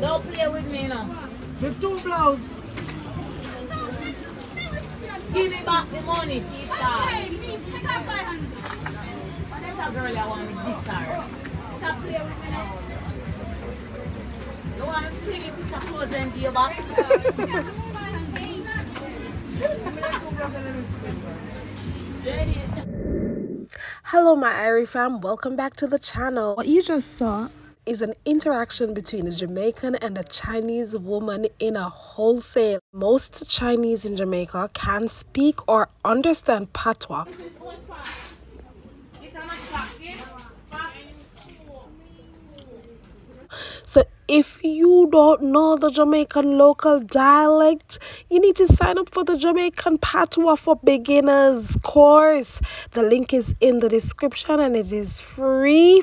Don't play with me now. The two blouse. Give me back the money, Fisha. Whatever girl I want with this her. Stop playing with me now. You want to see me piece of clothes and give back? Hello my Irie fam, welcome back to the channel. What you just saw is an interaction between a Jamaican and a Chinese woman in a wholesale. Most Chinese in Jamaica can speak or understand Patwah. So if you don't know the Jamaican local dialect, you need to sign up for the Jamaican Patwah for Beginners course. The link is in the description and it is free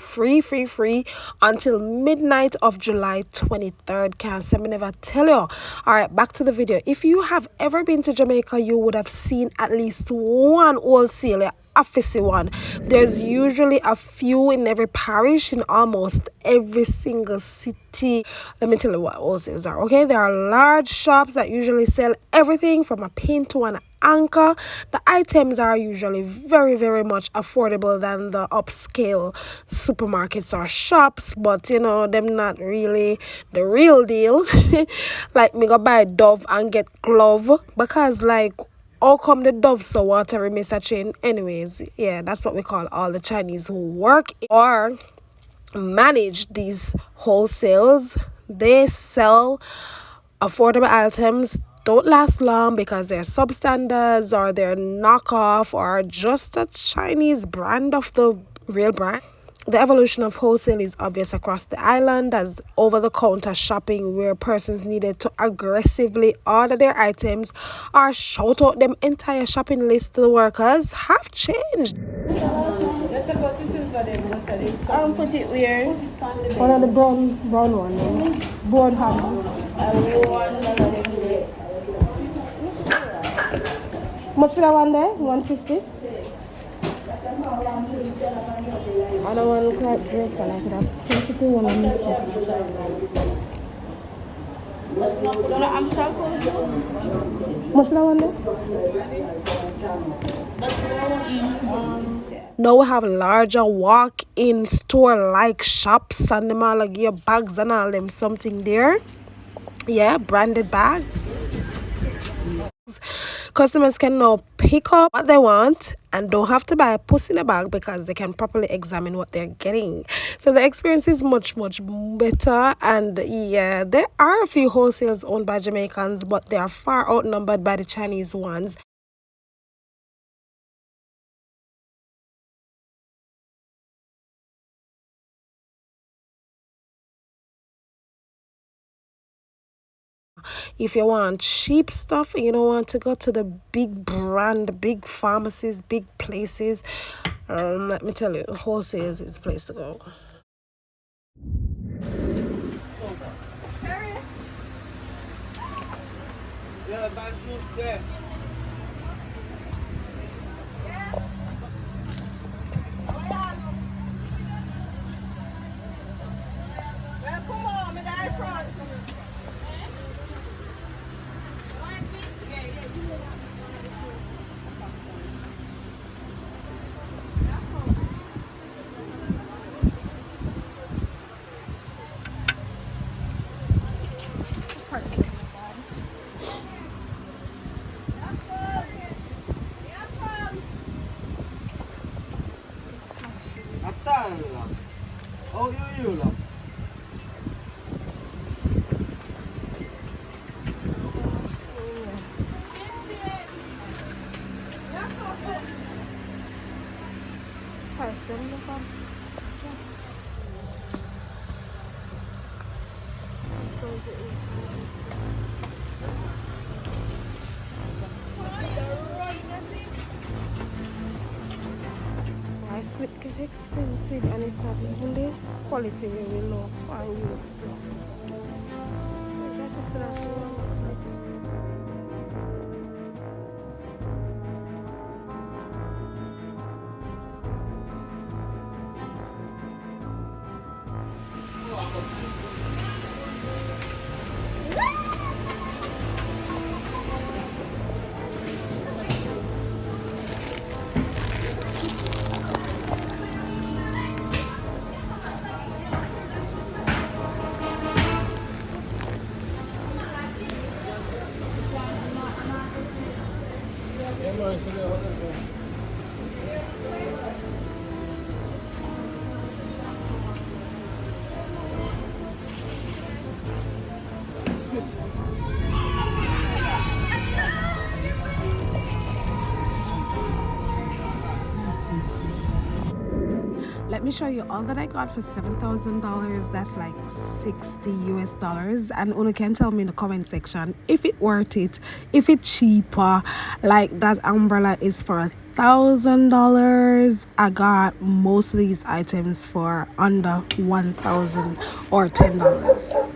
until midnight of July 23rd. Can't say me never tell you. Alright, back to the video. If you have ever been to Jamaica, you would have seen at least one wholesale office one. There's usually a few in every parish in almost every single city. Let me tell you what wholesales are, okay? There are large shops that usually sell everything from a pin to an anchor. The items are usually very much affordable than the upscale supermarkets or shops, but you know them not really the real deal. Like me go buy Dove and get glove because like how come the Dove so watery, Mr. Chin? Anyways, yeah, that's what we call all the Chinese who work or manage these wholesales. They sell affordable items, don't last long because they're substandards or they're knockoff or just a Chinese brand of the real brand. The evolution of wholesale is obvious across the island as over-the-counter shopping where persons needed to aggressively order their items or shout out them entire shopping list to the workers have changed. Put it where? One of the brown one, brown hand. Much for that one there? 150? I don't want to quite great and I could have taken it one on Much for that one there? Now we have larger walk-in store-like shops and them all like your bags and all them something there. Yeah, branded bags. Customers can now pick up what they want and don't have to buy a puss in a bag because they can properly examine what they're getting. So the experience is much better. And yeah, there are a few wholesales owned by Jamaicans, but they are far outnumbered by the Chinese ones. If you want cheap stuff and you don't want to go to the big brand, big pharmacies, big places, let me tell you, wholesales is the place to go. Oh, you love. Why slip get expensive and it's not even the quality we know and used to. Just that one slip. me show you all that I got for $7,000. That's like 60 US dollars. And you can tell me in the comment section if it worth it, if it's cheaper. Like that umbrella is for $1,000. I got most of these items for under $1,000 or $10.